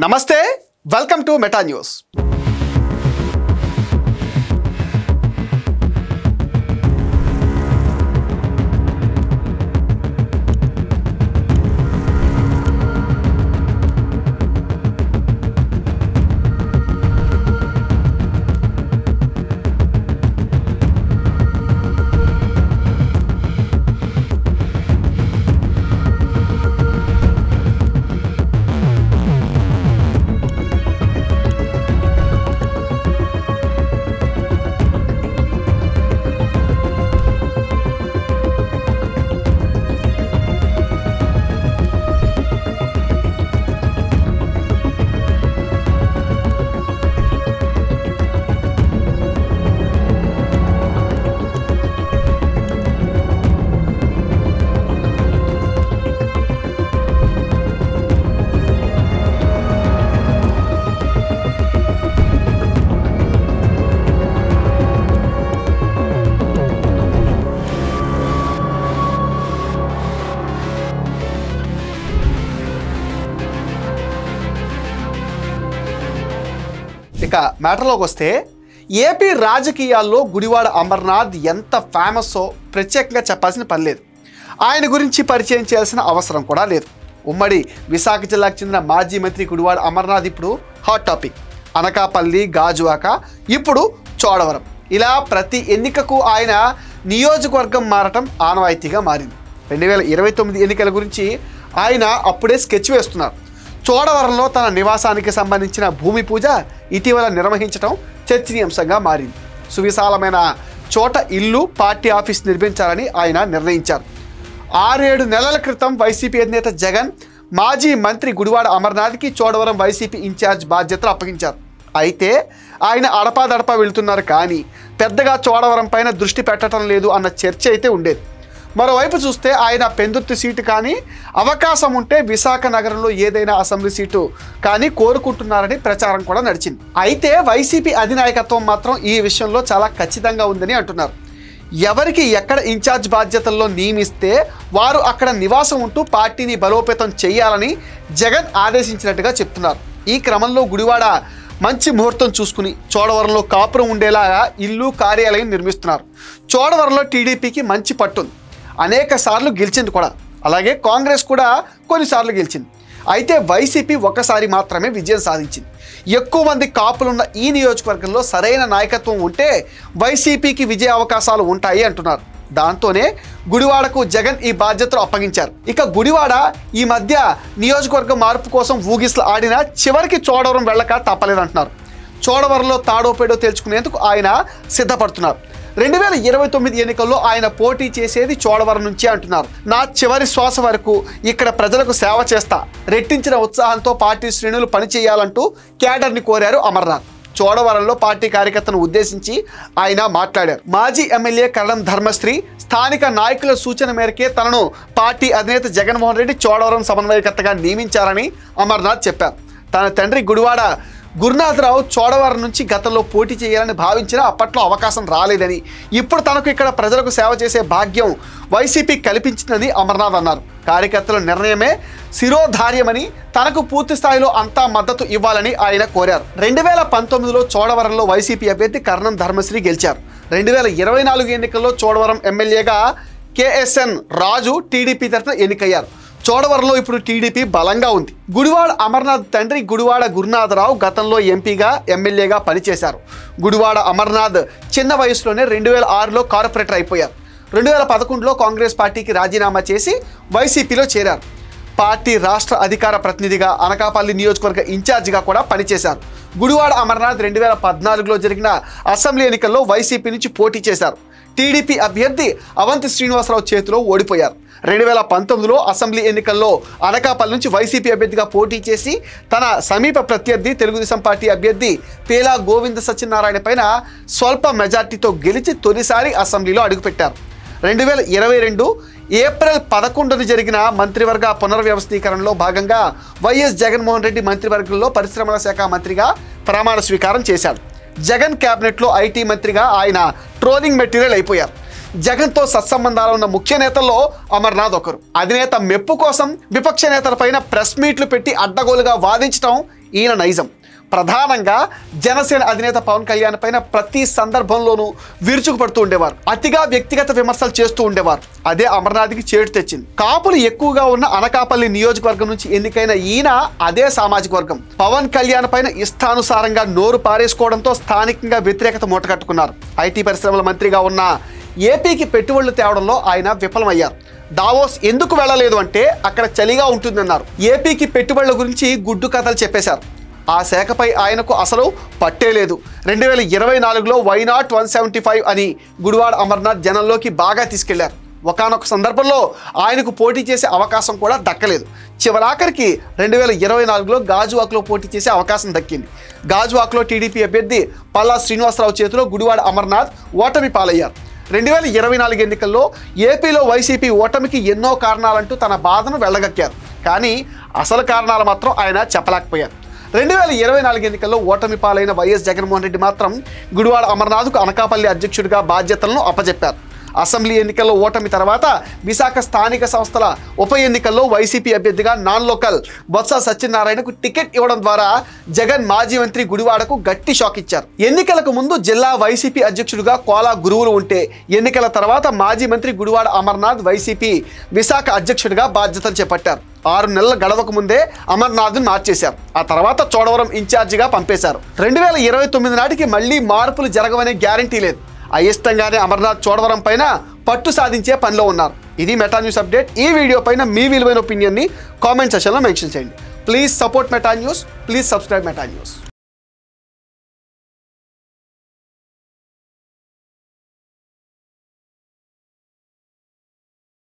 నమస్తే welcome to meta news. ఇక మ్యాటర్లోకి వస్తే ఏపీ రాజకీయాల్లో గుడివాడ అమర్నాథ్ ఎంత ఫేమస్సో ప్రత్యేకంగా చెప్పాల్సిన పని లేదు. ఆయన గురించి పరిచయం చేయాల్సిన అవసరం కూడా లేదు. ఉమ్మడి విశాఖ జిల్లాకు చెందిన మాజీ మంత్రి గుడివాడ అమర్నాథ్ ఇప్పుడు హాట్ టాపిక్. అనకాపల్లి, గాజువాక, ఇప్పుడు చోడవరం, ఇలా ప్రతి ఎన్నికకు ఆయన నియోజకవర్గం మారటం ఆనవాయితీగా మారింది. 2029 ఎన్నికల గురించి ఆయన అప్పుడే స్కెచ్ వేస్తున్నారు. చోడవరంలో తన నివాసానికి సంబంధించిన భూమి పూజ ఇటీవల నిర్వహించడం చర్చనీయాంశంగా మారింది. సువిశాలమైన చోట ఇల్లు, పార్టీ ఆఫీస్ నిర్మించాలని ఆయన నిర్ణయించారు. 6-7 నెలల క్రితం వైసీపీ అధినేత జగన్ మాజీ మంత్రి గుడివాడ అమర్నాథ్కి చోడవరం వైసీపీ ఇన్ఛార్జ్ బాధ్యతలు అప్పగించారు. అయితే ఆయన అడపాదడపా వెళుతున్నారు, కానీ పెద్దగా చోడవరం పైన దృష్టి పెట్టడం లేదు అన్న చర్చ అయితే ఉండేది. మరోవైపు చూస్తే ఆయన పెందుర్తి సీటు కానీ, అవకాశం ఉంటే విశాఖ నగరంలో ఏదైనా అసెంబ్లీ సీటు కానీ కోరుకుంటున్నారని ప్రచారం కూడా నడిచింది. అయితే వైసీపీ అధినాయకత్వం మాత్రం ఈ విషయంలో చాలా ఖచ్చితంగా ఉందని అంటున్నారు. ఎవరికి ఎక్కడ ఇన్ఛార్జ్ బాధ్యతల్లో నియమిస్తే వారు అక్కడ నివాసం ఉంటూ పార్టీని బలోపేతం చేయాలని జగన్ ఆదేశించినట్టుగా చెప్తున్నారు. ఈ క్రమంలో గుడివాడ మంచి ముహూర్తం చూసుకుని చోడవరంలో కాపురం ఉండేలాగా ఇల్లు, కార్యాలయం నిర్మిస్తున్నారు. చోడవరంలో టీడీపీకి మంచి పట్టుంది. అనేక సార్లు గెలిచింది కూడా. అలాగే కాంగ్రెస్ కూడా కొన్నిసార్లు గెలిచింది. అయితే వైసీపీ ఒకసారి మాత్రమే విజయం సాధించింది. ఎక్కువ మంది కాపులున్న ఈ నియోజకవర్గంలో సరైన నాయకత్వం ఉంటే వైసీపీకి విజయ అవకాశాలు ఉంటాయి అంటున్నారు. దాంతోనే గుడివాడకు జగన్ ఈ బాధ్యతలు అప్పగించారు. ఇక గుడివాడ ఈ మధ్య నియోజకవర్గం మార్పు కోసం ఊగిసలు ఆడినా చివరికి చోడవరం వెళ్ళక తప్పలేదంటున్నారు. చోడవరంలో తాడోపేడో తేల్చుకునేందుకు ఆయన సిద్ధపడుతున్నారు. 2029 ఎన్నికల్లో ఆయన పోటీ చేసేది చోడవరం నుంచే అంటున్నారు. నా చివరి శ్వాస వరకు ఇక్కడ ప్రజలకు సేవ చేస్తా, రెట్టించిన ఉత్సాహంతో పార్టీ శ్రేణులు పనిచేయాలంటూ క్యాడర్ని కోరారు అమర్నాథ్. చోడవరంలో పార్టీ కార్యకర్తను ఉద్దేశించి ఆయన మాట్లాడారు. మాజీ ఎమ్మెల్యే కరణం ధర్మశ్రీ స్థానిక నాయకుల సూచన మేరకే తనను పార్టీ అధినేత జగన్మోహన్ రెడ్డి చోడవరం సమన్వయకర్తగా నియమించారని అమర్నాథ్ చెప్పారు. తన తండ్రి గుడివాడ గురునాథరావు చోడవరం నుంచి గతంలో పోటీ చేయాలని భావించినా అప్పట్లో అవకాశం రాలేదని, ఇప్పుడు తనకు ఇక్కడ ప్రజలకు సేవ చేసే భాగ్యం వైసీపీ కల్పించిందని అమర్నాథ్ అన్నారు. కార్యకర్తల నిర్ణయమే శిరోధార్యమని, తనకు పూర్తి స్థాయిలో అంతా మద్దతు ఇవ్వాలని ఆయన కోరారు. 2019లో చోడవరంలో వైసీపీ అభ్యర్థి కరణం ధర్మశ్రీ గెలిచారు. 2024 ఎన్నికల్లో చోడవరం ఎమ్మెల్యేగా కేఎస్ఎన్ రాజు టీడీపీ తరఫున ఎన్నికయ్యారు. చోడవరంలో ఇప్పుడు టీడీపీ బలంగా ఉంది. గుడివాడ అమర్నాథ్ తండ్రి గుడివాడ గురునాథరావు గతంలో ఎంపీగా, ఎమ్మెల్యేగా పనిచేశారు. గుడివాడ అమర్నాథ్ చిన్న వయసులోనే 2006లో కార్పొరేటర్ అయిపోయారు. 2011లో కాంగ్రెస్ పార్టీకి రాజీనామా చేసి వైసీపీలో చేరారు. పార్టీ రాష్ట్ర అధికార ప్రతినిధిగా, అనకాపల్లి నియోజకవర్గ ఇన్ఛార్జిగా కూడా పనిచేశారు. గుడివాడ అమర్నాథ్ 2014లో జరిగిన అసెంబ్లీ ఎన్నికల్లో వైసీపీ నుంచి పోటీ చేశారు. టీడీపీ అభ్యర్థి అవంతి శ్రీనివాసరావు చేతిలో ఓడిపోయారు. 2019లో అసెంబ్లీ ఎన్నికల్లో అనకాపల్లి నుంచి వైసీపీ అభ్యర్థిగా పోటీ చేసి తన సమీప ప్రత్యర్థి తెలుగుదేశం పార్టీ అభ్యర్థి పేలా గోవింద సత్యనారాయణ పైన స్వల్ప మెజార్టీతో గెలిచి తొలిసారి అసెంబ్లీలో అడుగుపెట్టారు. 2022 ఏప్రిల్ 11న జరిగిన మంత్రివర్గ పునర్వ్యవస్థీకరణలో భాగంగా వైఎస్ జగన్మోహన్ రెడ్డి మంత్రివర్గంలో పరిశ్రమల శాఖ మంత్రిగా ప్రమాణ స్వీకారం చేశారు. జగన్ క్యాబినెట్లో ఐటీ మంత్రిగా ఆయన ట్రోలింగ్ మెటీరియల్ అయిపోయారు. జగన్తో సత్సంబంధాలు ఉన్న ముఖ్య నేతల్లో అమర్నాథ్ ఒకరు. అధినేత మెప్పు కోసం విపక్ష నేతలపైన ప్రెస్ మీట్లు పెట్టి అడ్డగోలుగా వాదించడం ఈయన నైజం. ప్రధానంగా జనసేన అధినేత పవన్ కళ్యాణ్ పైన ప్రతి సందర్భంలోనూ విరుచుకుపడుతూ ఉండేవారు. అతిగా వ్యక్తిగత విమర్శలు చేస్తూ ఉండేవారు. అదే అమర్నాథ్కి చేటు తెచ్చింది. కాపులు ఎక్కువగా ఉన్న అనకాపల్లి నియోజకవర్గం నుంచి ఎన్నికైన ఈయన అదే సామాజిక వర్గం. పవన్ కళ్యాణ్ పైన ఇష్టానుసారంగా నోరు పారేసుకోవడంతో స్థానికంగా వ్యతిరేకత మూటగట్టుకున్నారు. ఐటీ పరిశ్రమల మంత్రిగా ఉన్న ఏపీకి పెట్టుబడులు తేవడంలో ఆయన విఫలమయ్యారు. దావోస్ ఎందుకు వెళ్ళలేదు అంటే అక్కడ చలిగా ఉంటుందన్నారు. ఏపీకి పెట్టుబడుల గురించి గుడ్డు కథలు చెప్పేశారు. ఆ శాఖపై ఆయనకు అసలు పట్టేలేదు. 2024లో వైనాట్ 175 అని గుడివాడ అమర్నాథ్ జనంలోకి బాగా తీసుకెళ్లారు. ఒకానొక సందర్భంలో ఆయనకు పోటీ చేసే అవకాశం కూడా దక్కలేదు. చివరాఖరికి 2024లో గాజువాక్లో పోటీ చేసే అవకాశం దక్కింది. గాజువాక్లో టీడీపీ అభ్యర్థి పల్లా శ్రీనివాసరావు చేతిలో గుడివాడ అమర్నాథ్ ఓటమి పాలయ్యారు. 2024 ఎన్నికల్లో ఏపీలో వైసీపీ ఓటమికి ఎన్నో కారణాలంటూ తన బాధను వెళ్ళగక్కారు. కానీ అసలు కారణాలు మాత్రం ఆయన చెప్పలేకపోయారు. 2024 ఎన్నికల్లో ఓటమి పాలైన వైఎస్ జగన్మోహన్ రెడ్డి మాత్రం గుడివాడ అమర్నాథ్కు అనకాపల్లి అధ్యక్షుడిగా బాధ్యతలను అప్పజెప్పారు. అసెంబ్లీ ఎన్నికల్లో ఓటమి తర్వాత విశాఖ స్థానిక సంస్థల ఉప ఎన్నికల్లో వైసీపీ అభ్యర్థిగా నాన్ లోకల్ బొత్స సత్యనారాయణకు టికెట్ ఇవ్వడం ద్వారా జగన్ మాజీ మంత్రి గుడివాడకు గట్టి షాక్ ఇచ్చారు. ఎన్నికలకు ముందు జిల్లా వైసీపీ అధ్యక్షుడిగా కోలా గురువులు ఉంటే ఎన్నికల తర్వాత మాజీ మంత్రి గుడివాడ అమర్నాథ్ వైసీపీ విశాఖ అధ్యక్షుడిగా బాధ్యతలు చేపట్టారు. 6 నెలల గడవకు ముందే అమర్నాథ్ను మార్చేశారు. ఆ తర్వాత చోడవరం ఇన్ఛార్జిగా పంపేశారు. 2029 నాటికి మళ్లీ మార్పులు జరగవనే గ్యారంటీ లేదు. అయిష్టంగానే అమర్నాథ్ చోడవరం పైన పట్టు సాధించే పనిలో ఉన్నారు. ఇది మెటా న్యూస్ అప్డేట్. ఈ వీడియో పైన మీ విలువైన ఒపీనియన్ని కామెంట్ సెక్షన్లో మెన్షన్ చేయండి. Please support meta news. Please subscribe meta news.